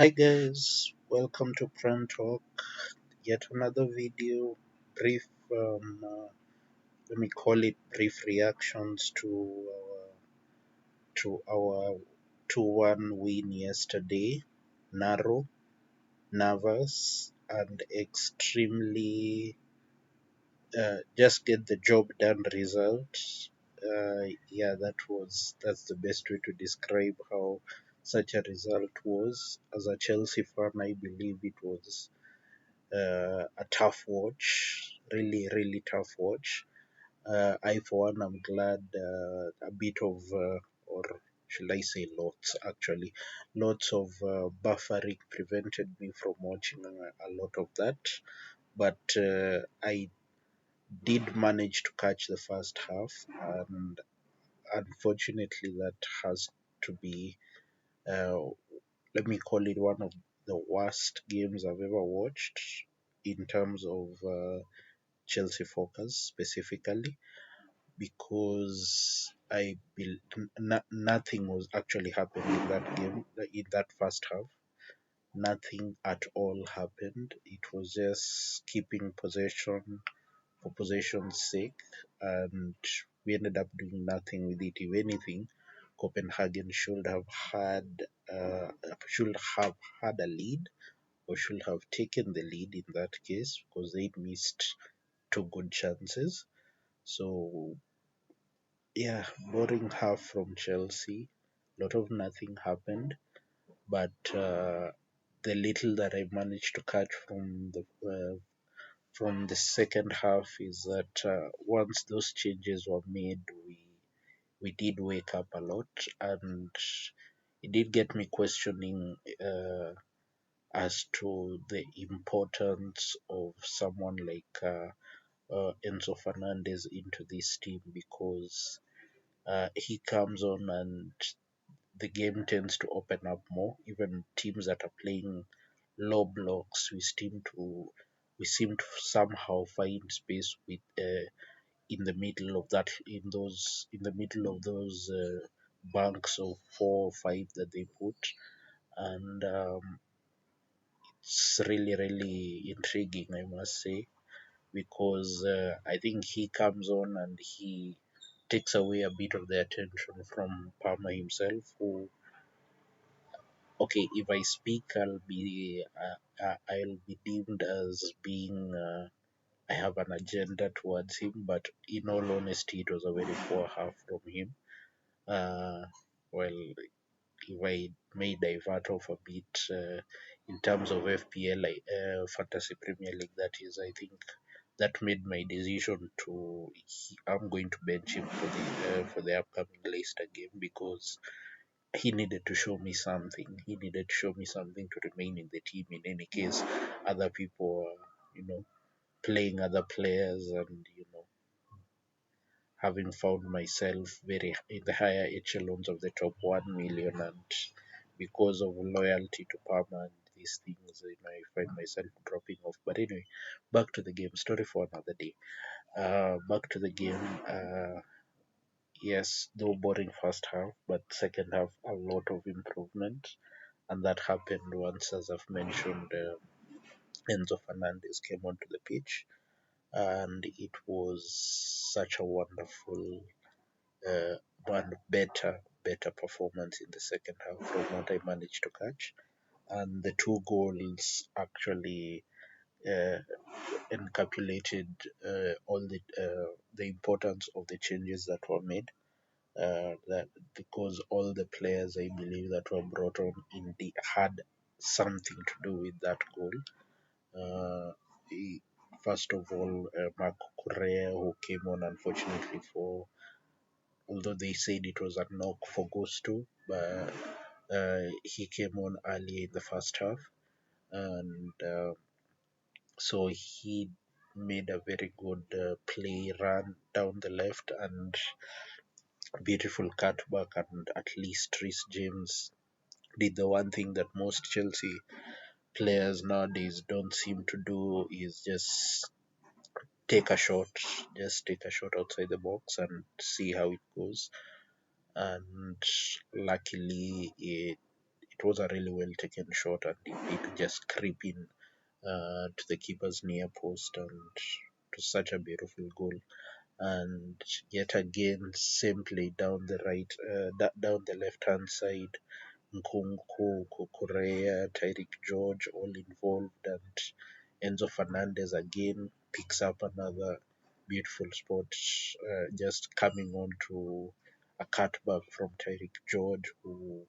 Hi guys, welcome to Prem Talk. Yet another video, brief, let me call it brief reactions to our 2-1 win yesterday. Narrow, nervous, and extremely just get the job done result. Yeah, that's the best way to describe how such a result was. As a Chelsea fan, I believe it was a tough watch, really tough watch. I, for one, am glad a bit of, or should I say lots actually, lots of buffering prevented me from watching a lot of that. But I did manage to catch the first half, and unfortunately, that has to be, uh, let me call it one of the worst games I've ever watched in terms of Chelsea focus specifically, because nothing was actually happening in that game, in that first half. Nothing at all happened. It was just keeping possession for possession's sake, and we ended up doing nothing with it. If anything, Copenhagen should have had a lead, or should have taken the lead in that case, because they missed two good chances. So yeah, boring half from Chelsea. Lot of nothing happened, but the little that I managed to catch from the second half is that once those changes were made, we did wake up a lot, and it did get me questioning as to the importance of someone like Enzo Fernandez into this team, because he comes on and the game tends to open up more. Even teams that are playing low blocks, we seem to somehow find space in the middle of those banks of 4 or 5 that they put, and it's really intriguing, I must say, because I think he comes on and he takes away a bit of the attention from Palmer himself, who, okay, if I speak, I'll be deemed as being I have an agenda towards him, but in all honesty, it was a very poor half from him. Uh, well, if I may divert off a bit, in terms of FPL, Fantasy Premier League, that is, I think that made my decision to I'm going to bench him for the upcoming Leicester game, because he needed to show me something. He needed to show me something to remain in the team. In any case, other people are, playing other players, and having found myself very in the higher echelons of the top 1 million, and because of loyalty to Parma and these things, I find myself dropping off. But anyway, back to the game. Story for another day. Back to the game. Yes, though boring first half, but second half a lot of improvement, and that happened once, as I've mentioned, Enzo Fernandez came onto the pitch, and it was such a wonderful, one better performance in the second half from what I managed to catch, and the two goals actually uh, encapsulated all the importance of the changes that were made. That because all the players, I believe, that were brought on indeed had something to do with that goal. Uh, he- First of all, Marco Correa, who came on unfortunately for, although they said it was a knock for Gusto, but he came on early in the first half, and so he made a very good play run down the left, and beautiful cutback, and at least Reece James did the one thing that most Chelsea players nowadays don't seem to do, is take a shot, just take a shot outside the box and see how it goes. And luckily, it it was a really well taken shot, and it just creep in to the keeper's near post, and it was such a beautiful goal. And yet again, same play down the right, down the left hand side. Nkunku, Kukurea, Tyreek George all involved, and Enzo Fernandez again picks up another beautiful spot, just coming on to a cutback from Tyreek George, who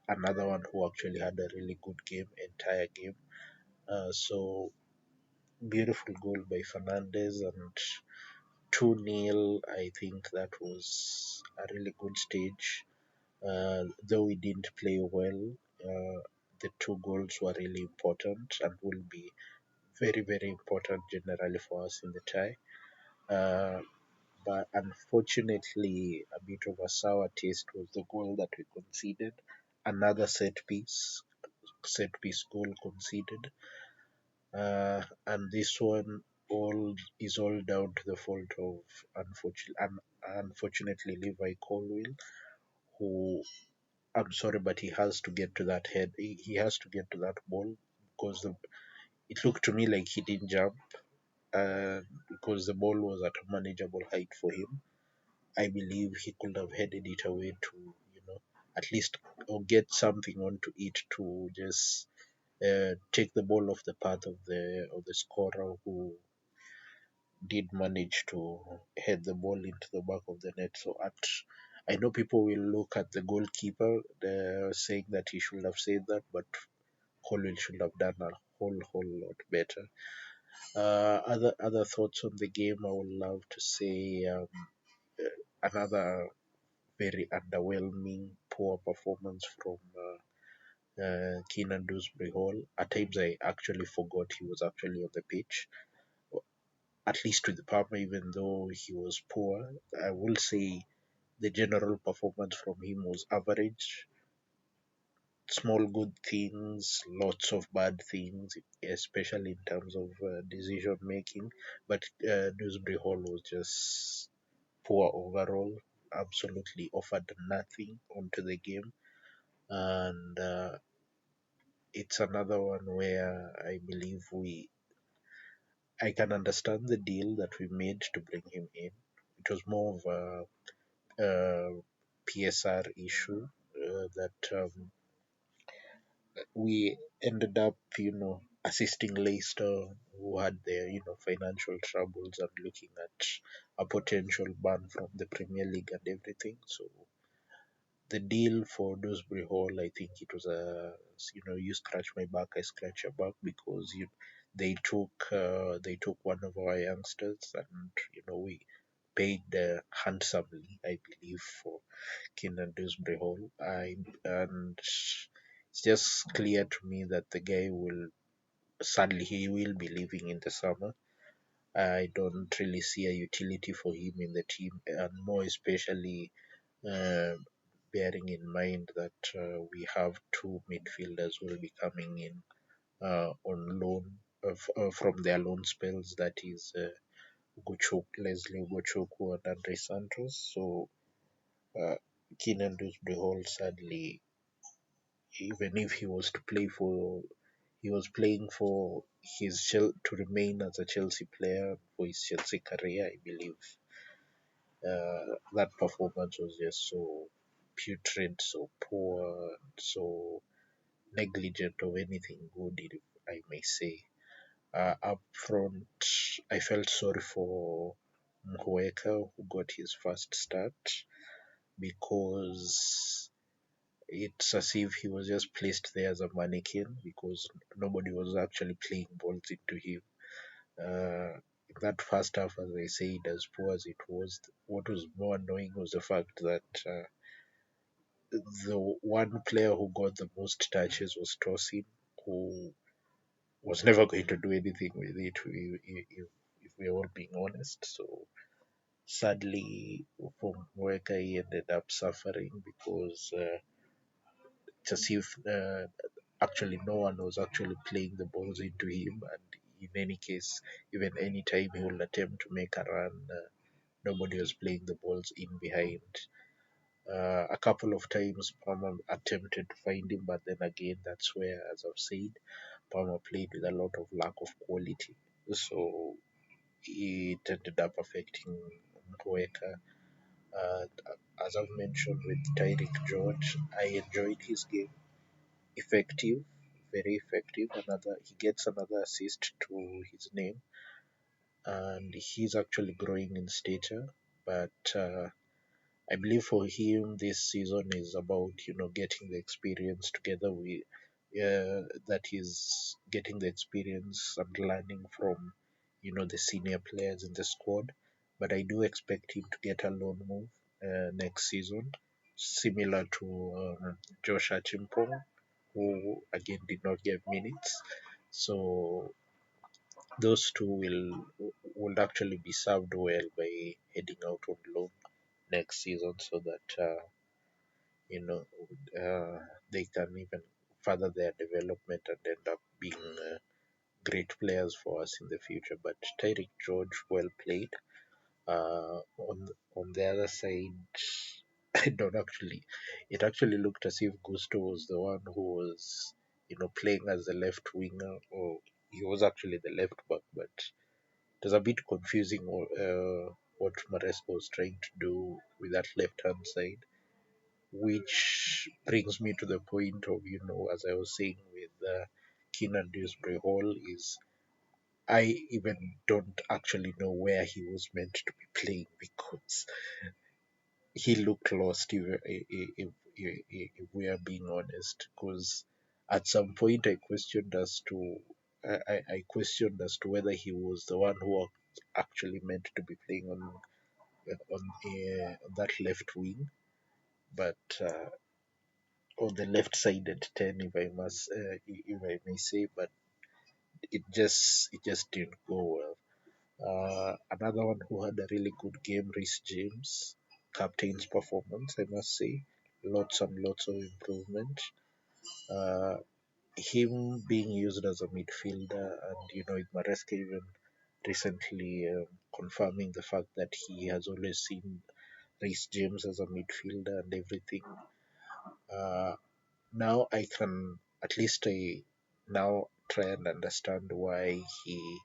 another one who actually had a really good game, entire game. So beautiful goal by Fernandez, and 2-0. I think that was a really good stage. Though we didn't play well, the two goals were really important and will be very, very important generally for us in the tie. Uh, but unfortunately, a bit of a sour taste was the goal that we conceded. Another set piece goal conceded, and this one all down to the fault of unfortunately Levi Colwill, who I'm sorry, but he has to get to that head. He has to get to that ball because it looked to me like he didn't jump, because the ball was at a manageable height for him. I believe he could have headed it away to, at least or get something onto it to just take the ball off the path of the scorer, who did manage to head the ball into the back of the net. So I know people will look at the goalkeeper, saying that he should have said that, but Colwell should have done a whole lot better. Other thoughts on the game, I would love to say another very underwhelming, poor performance from Keenan Dewsbury Hall. At times, I actually forgot he was actually on the pitch, at least with the Parma, even though he was poor. I will say the general performance from him was average. Small good things, lots of bad things, especially in terms of decision making. But Dewsbury Hall was just poor overall, absolutely offered nothing onto the game. And it's another one where I believe I can understand the deal that we made to bring him in. It was more of a PSR issue, that we ended up, assisting Leicester, who had their, financial troubles, and looking at a potential ban from the Premier League and everything. So the deal for Dewsbury Hall, I think it was you scratch my back, I scratch your back, because they took one of our youngsters, and we paid handsomely, I believe, for Keenan Dewsbury Hall. And it's just clear to me that the guy will sadly he will be leaving in the summer. I don't really see a utility for him in the team, and more especially uh, bearing in mind that we have two midfielders who will be coming in on loan from their loan spells. That is Leslie Ugochukwu and Andre Santos. So uh, Keenan Dewsbury Hall, sadly, even if he was to play for, he was playing for to remain as a Chelsea player for his Chelsea career. I believe that performance was just so putrid, so poor, so negligent of anything good, if I may say. Up front, I felt sorry for Mhueka, who got his first start, because it's as if he was just placed there as a mannequin, because nobody was actually playing balls into him. That first half, as I said, as poor as it was, what was more annoying was the fact that the one player who got the most touches was Tosin, who was never going to do anything with it, if we're all being honest. So sadly, for Mweka, he ended up suffering, because it's as if actually no one was actually playing the balls into him, and in any case, even any time he will attempt to make a run, nobody was playing the balls in behind. A couple of times Palmer attempted to find him, but then again, that's where, as I've said, Palmer played with a lot of lack of quality. So it ended up affecting Mkweka. Uh, as I've mentioned with Tyreek George, I enjoyed his game. Effective, very effective. He gets another assist to his name, and he's actually growing in stature. But I believe for him, this season is about getting the experience together with that he's getting the experience and learning from the senior players in the squad. But I do expect him to get a loan move next season, similar to Josh Achimpong, who again did not get minutes. So those two will actually be served well by heading out on loan next season, so that you know uh, they can even further their development and end up being great players for us in the future. But Tyreek George, well played. On the other side, I don't actually. It actually looked as if Gusto was the one who was playing as the left winger, or he was actually the left back, but it was a bit confusing what Maresco was trying to do with that left hand side, which brings me to the point of, as I was saying with Keenan Dewsbury Hall, is I even don't actually know where he was meant to be playing, because he looked lost, if we are being honest. Because at some point I questioned as to whether he was the one who was actually meant to be playing on that left wing, but on the left sided 10, if I may say. But it just didn't go well. Another one who had a really good game, Reece James, captain's performance, I must say. Lots and lots of improvement. Uh, him being used as a midfielder, and with Maresca even recently confirming the fact that he has always seen Reece James as a midfielder and everything. Uh, Now I can at least now try and understand why he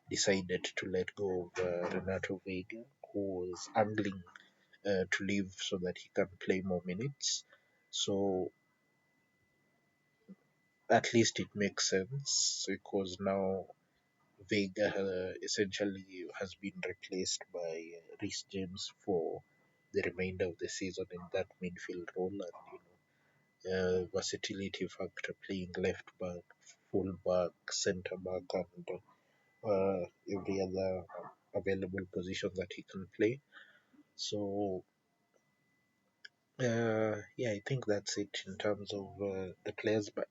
decided to let go of Renato Vega, who was angling to leave so that he can play more minutes. So at least it makes sense, because now Vega essentially has been replaced by Reece James for the remainder of the season in that midfield role, and versatility factor, playing left back, full back, centre back, and every other available position that he can play. So yeah, I think that's it in terms of the players. But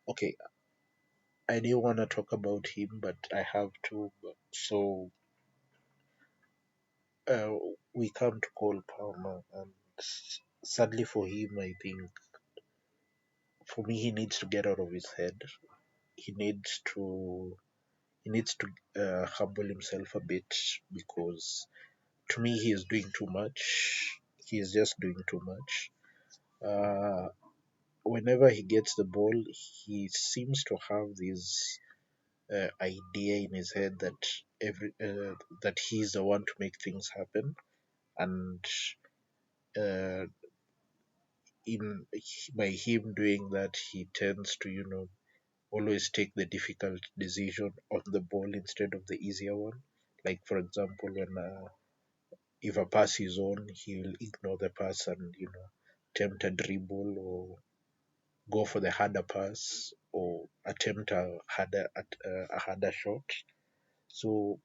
okay, I do want to talk about him, but I have to. So uh, we come to Cole Palmer, and sadly for him, I think for me he needs to get out of his head. He needs to he needs to humble himself a bit, because to me he is doing too much. He is just doing too much. Uh, Whenever he gets the ball, he seems to have this idea in his head that he's the one to make things happen, and uh, in by him doing that, he tends to always take the difficult decision on the ball instead of the easier one. Like for example, when if a pass is on, he'll ignore the pass and attempt a dribble, or go for the harder pass, or attempt a harder shot. So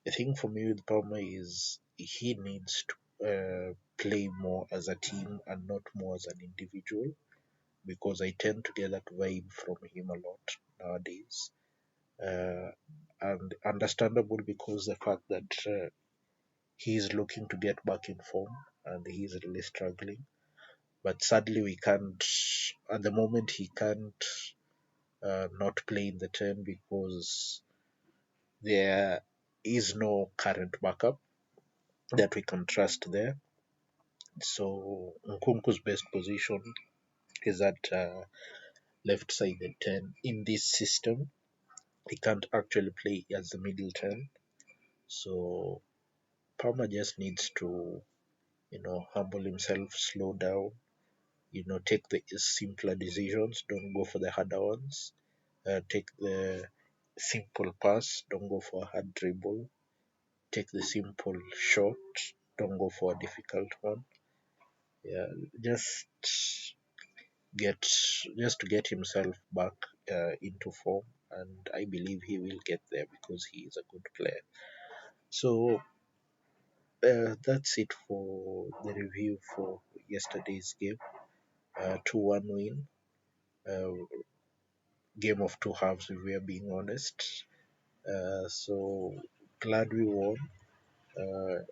the thing for me with Palmer is he needs to play more as a team and not more as an individual, because I tend to get that vibe from him a lot nowadays. Uh, and understandable, because the fact that he is looking to get back in form and he's really struggling. But sadly, we can't, at the moment, he can't not play in the 10, because there is no current backup that we can trust there. So Nkunku's best position is at left sided 10. In this system, he can't actually play as the middle 10. So Palmer just needs to, humble himself, slow down, take the simpler decisions, don't go for the harder ones. Take the simple pass, don't go for a hard dribble. Take the simple shot, don't go for a difficult one. Yeah, just get just to get himself back into form, and I believe he will get there because he is a good player. So that's it for the review for yesterday's game. 2-1 win. Uh, Game of two halves, if we are being honest. So glad we won. Uh,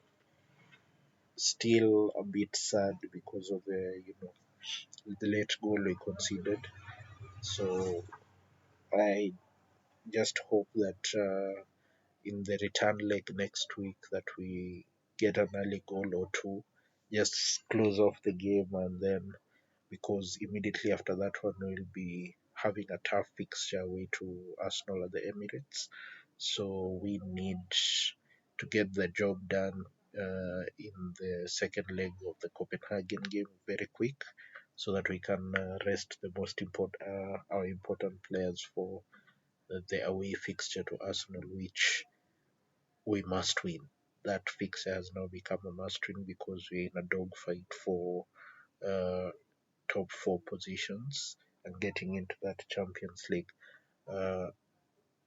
Still a bit sad because of the late goal we conceded. So I just hope that in the return leg next week that we get an early goal or two, just close off the game, and then because immediately after that one we'll be having a tough fixture away to Arsenal at the Emirates. So we need to get the job done in the second leg of the Copenhagen game very quick, so that we can rest the most important our important players for the away fixture to Arsenal, which we must win. That fixture has now become a must win because we're in a dogfight for uh, top four positions and getting into that Champions League. Uh,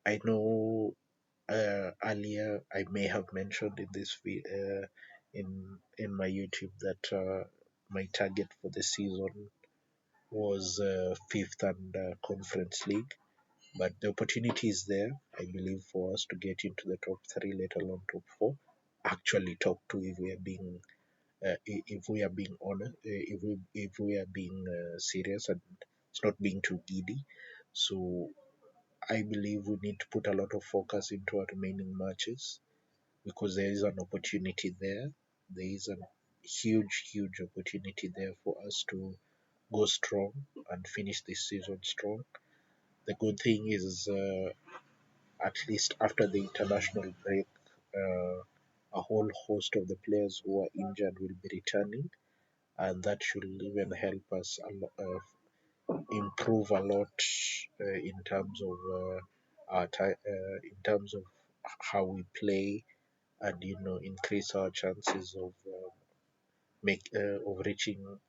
I know earlier I may have mentioned in in my YouTube that my target for the season was fifth and Conference League, but the opportunity is there, I believe, for us to get into the top three, let alone top four. Actually, top two if we are being if we are being honest, if we are being serious and it's not being too giddy. So I believe we need to put a lot of focus into our remaining matches because there is an opportunity there. There is a huge opportunity there for us to go strong and finish this season strong. The good thing is, at least after the international break, a whole host of the players who are injured will be returning, and that should even help us improve a lot in terms of in terms of how we play, and increase our chances of reaching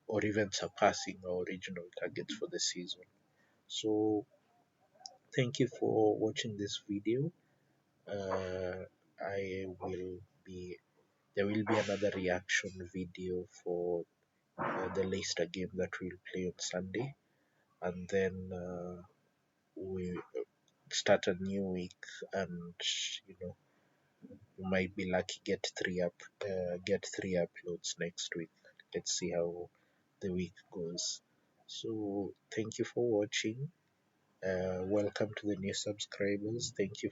or even surpassing our original targets for the season. So thank you for watching this video. uh, I will be There will be another reaction video for the Leicester game that we'll play on Sunday, and then we start a new week, and we might be lucky get three uploads next week. Let's see how the week goes. So thank you for watching. Welcome to the new subscribers. Thank you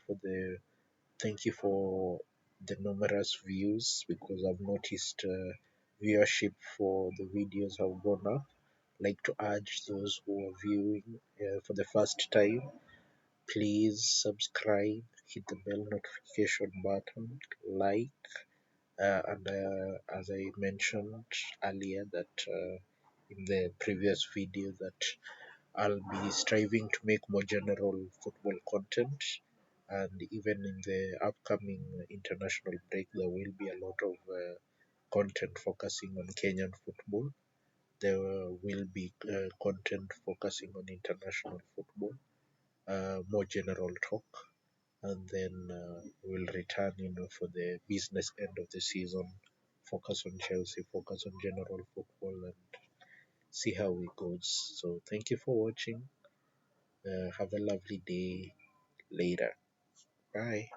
for the numerous views, because I've noticed viewership for the videos have gone up. Like to urge those who are viewing for the first time, please subscribe, hit the bell notification button, like, and as I mentioned earlier, that in the previous video, that I'll be striving to make more general football content, and even in the upcoming international break, there will be a lot of content focusing on Kenyan football. There will be content focusing on international football, more general talk, and then we'll return, for the business end of the season, focus on Chelsea, focus on general football, and see how it goes. So thank you for watching. Have a lovely day later. Bye.